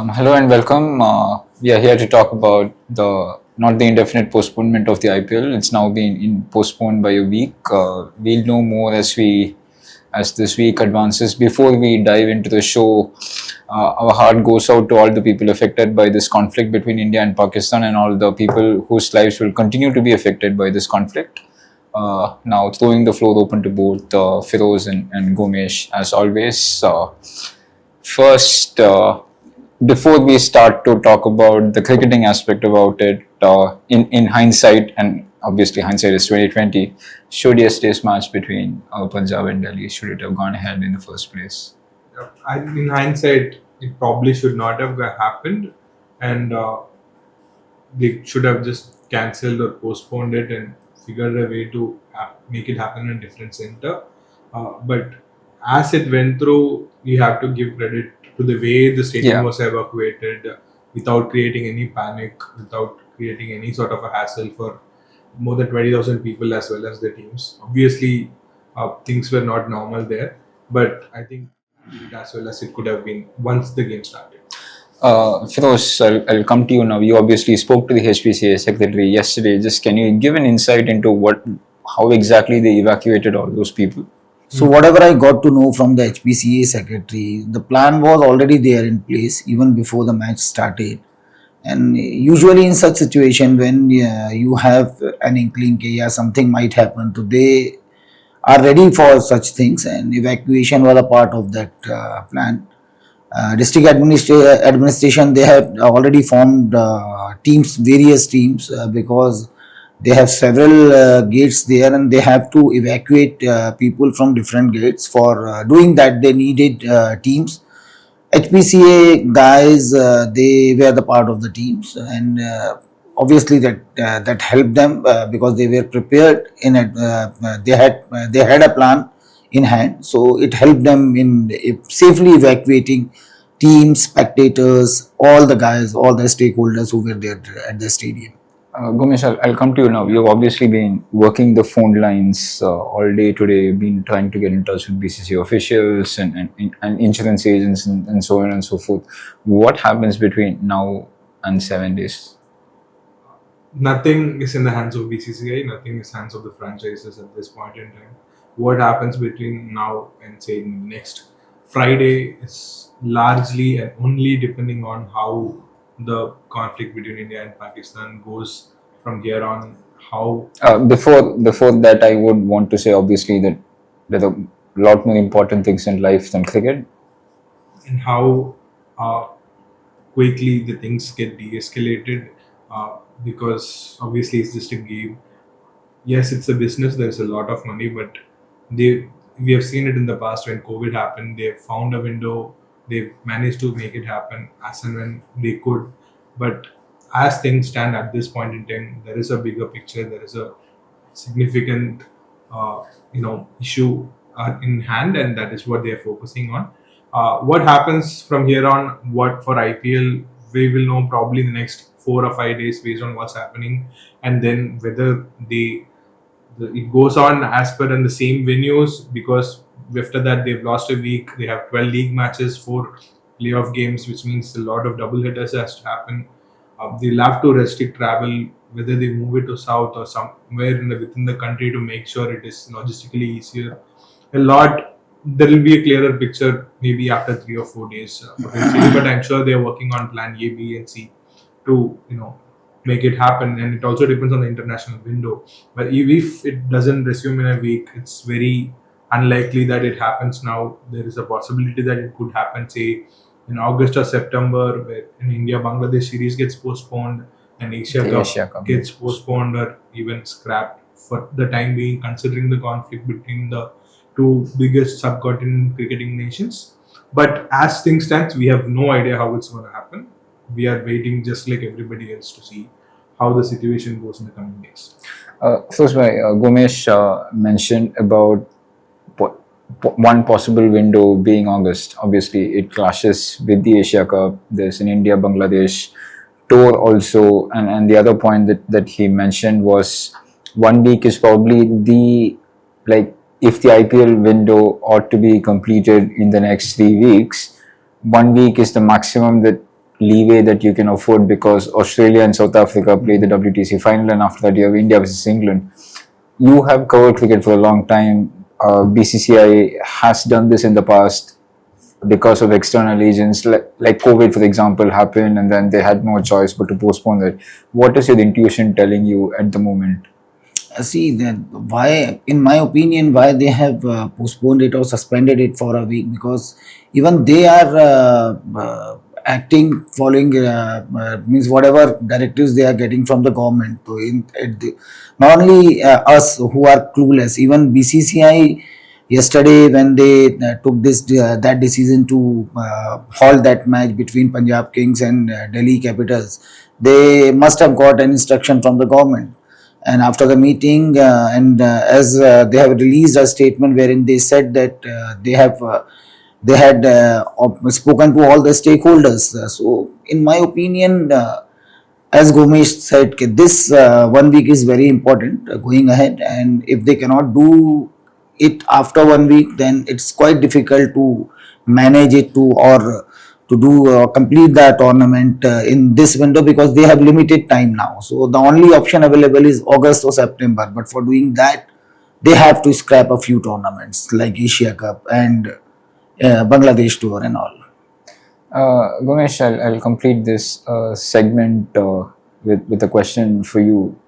Hello and welcome. We are here to talk about the not the indefinite postponement of the IPL. It's now been postponed by a week. We'll know more as this week advances. Before we dive into the show, our heart goes out to all the people affected by this conflict between India and Pakistan, and all the people whose lives will continue to be affected by this conflict. Now, throwing the floor open to both Firoz and Gomesh, as always. First, before we start to talk about the cricketing aspect about it, in hindsight, and obviously hindsight is 2020, should yesterday's match between Punjab and Delhi, should it have gone ahead in the first place? In hindsight, it probably should not have happened, and they should have just cancelled or postponed it and figured a way to make it happen in a different center. But as it went through, you have to give credit to the way the stadium was evacuated without creating any panic, without creating any sort of a hassle for more than 20,000 people as well as the teams. Obviously, things were not normal there, but I think as well as it could have been once the game started. Firoz, I'll come to you now. You obviously spoke to the HPCA secretary yesterday. Just can you give an insight into how exactly they evacuated all those people? So whatever I got to know from the HPCA secretary, the plan was already there in place even before the match started. And usually in such situation, when you have an inkling that something might happen, so they are ready for such things, and evacuation was a part of that plan. District administration, they have already formed various teams, because they have several gates there, and they have to evacuate people from different gates. For doing that, they needed teams. HPCA guys, they were the part of the teams, and obviously that helped them, because they were prepared in it. They had a plan in hand, so it helped them in safely evacuating teams, spectators, all the guys, all the stakeholders who were there at the stadium. Gomesh, I'll come to you now. You've obviously been working the phone lines all day today, been trying to get in touch with BCCI officials and insurance agents and so on and so forth. What happens between now and 7 days? Nothing is in the hands of BCCI, nothing is hands of the franchises at this point in time. What happens between now and say next Friday is largely and only depending on how the conflict between India and Pakistan goes from here on. How Before that, I would want to say obviously that there are a lot more important things in life than cricket. and how quickly the things get de-escalated, because obviously it's just a game. Yes, it's a business, there's a lot of money, but we have seen it in the past when COVID happened. They found a window, they managed to make it happen as and when they could. But as things stand at this point in time, there is a bigger picture, there is a significant issue in hand, and that is what they are focusing on. What happens from here on, what for IPL, we will know probably in the next 4 or 5 days based on what's happening, and then whether it goes on as per in the same venues, because after that they've lost a week. They have 12 league matches, 4 playoff games, which means a lot of double hitters has to happen. They'll have to restrict travel, whether they move it to south or somewhere within the country to make sure it is logistically easier. There will be a clearer picture maybe after 3 or 4 days potentially, but I'm sure they're working on plan A, B, and C to make it happen. And it also depends on the international window. But if it doesn't resume in a week, it's very unlikely that it happens now. There is a possibility that it could happen, say, in August or September, where an India-Bangladesh series gets postponed and Asia Cup gets postponed or even scrapped for the time being, considering the conflict between the two biggest subcontinent cricketing nations. But as things stand, we have no idea how it's going to happen. We are waiting just like everybody else to see how the situation goes in the coming days. First, Gomesh mentioned about one possible window being August. Obviously, it clashes with the Asia Cup. There's an India-Bangladesh tour also, and the other point that he mentioned was 1 week is probably if the IPL window ought to be completed in the next 3 weeks, 1 week is the maximum that leeway that you can afford because Australia and South Africa play the WTC final, and after that you have India versus England. You have covered cricket for a long time. BCCI has done this in the past because of external agents, like COVID, for example, happened, and then they had no choice but to postpone it. What is your intuition telling you at the moment? See that why, in my opinion, why they have postponed it or suspended it for a week, because even they are acting following means whatever directives they are getting from the government. So not only us who are clueless, even BCCI yesterday when they took this that decision to halt that match between Punjab Kings and Delhi Capitals, they must have got an instruction from the government. And after the meeting, and as they have released a statement wherein they said that they had spoken to all the stakeholders. So, in my opinion, as Gomesh said, this 1 week is very important going ahead, and if they cannot do it after 1 week, then it's quite difficult to manage it to or to do complete the tournament in this window, because they have limited time now. So the only option available is August or September. But for doing that, they have to scrap a few tournaments like Asia Cup and Bangladesh Tour and all. Gomesh, I'll complete this segment with a question for you.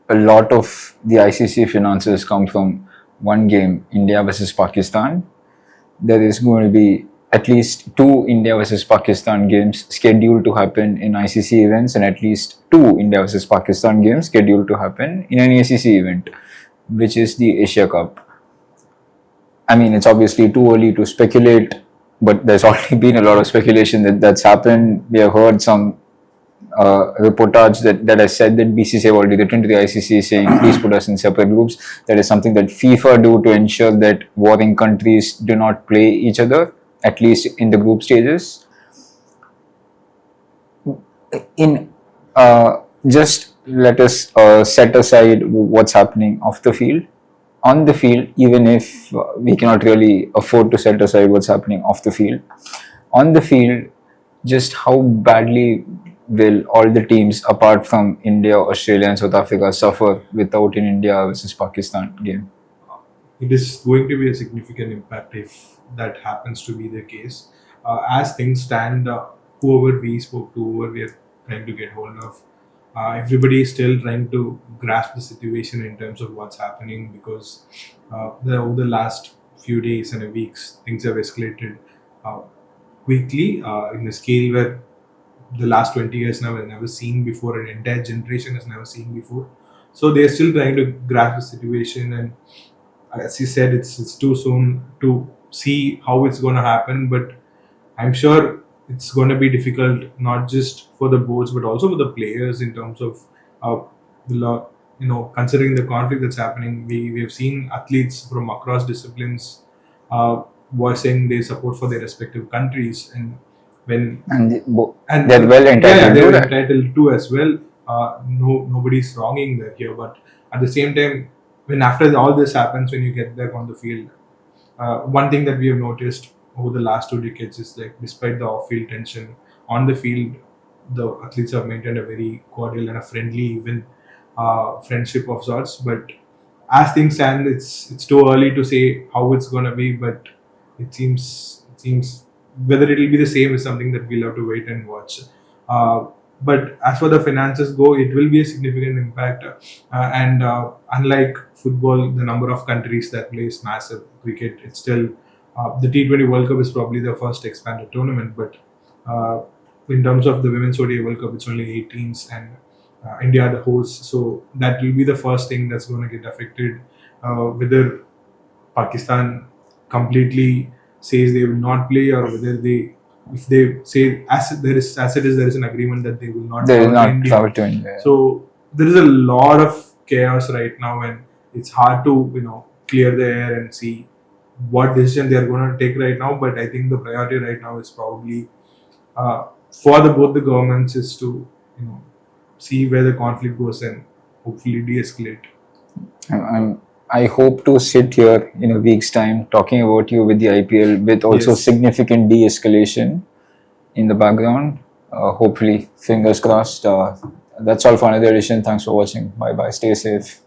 A lot of the ICC finances come from one game, India versus Pakistan. There is going to be at least 2 India versus Pakistan games scheduled to happen in ICC events, and at least 2 India versus Pakistan games scheduled to happen in an ACC event, which is the Asia Cup. I mean, it's obviously too early to speculate, but there's already been a lot of speculation that's happened. We have heard some reportage that has said that BCCI have already written to the ICC saying, please put us in separate groups. That is something that FIFA do to ensure that warring countries do not play each other, at least in the group stages. Just let us set aside what's happening off the field. On the field, even if we cannot really afford to set aside what's happening off the field, on the field, just how badly will all the teams apart from India, Australia and South Africa suffer without an India versus Pakistan game? It is going to be a significant impact if that happens to be the case. As things stand, whoever we spoke to, whoever we are trying to get hold of, everybody is still trying to grasp the situation in terms of what's happening, because over the last few days and weeks, things have escalated quickly in a scale where the last 20 years now have never seen before, an entire generation has never seen before. So they're still trying to grasp the situation, and as you said, it's too soon to see how it's going to happen, but I'm sure it's going to be difficult, not just for the boards but also for the players, in terms of considering the conflict that's happening. We have seen athletes from across disciplines voicing their support for their respective countries, and they're well entitled they're to that. entitled to as well. Nobody's wronging that here, but at the same time, when after all this happens, when you get back on the field, one thing that we have noticed over the last 2 decades is, like, despite the off-field tension, on the field, the athletes have maintained a very cordial and a friendly, even friendship of sorts. But as things stand, it's too early to say how it's going to be. But it seems whether it will be the same is something that we'll have to wait and watch. But as for the finances go, it will be a significant impact. And unlike football, the number of countries that plays massive cricket, it's still the T20 World Cup is probably the first expanded tournament. But in terms of the Women's ODI World Cup, it's only 8 teams, and India are the hosts. So that will be the first thing that's going to get affected. Whether Pakistan completely says they will not play, or whether if they say there is an agreement that they will not travel to India. So there is a lot of chaos right now, and it's hard to clear the air and see what decision they are going to take right now. But I think the priority right now is probably for both the governments is to see where the conflict goes and hopefully de-escalate. I hope to sit here in a week's time talking about you with the IPL with also significant de-escalation in the background. Hopefully, fingers crossed. That's all for another edition. Thanks for watching. Bye bye. Stay safe.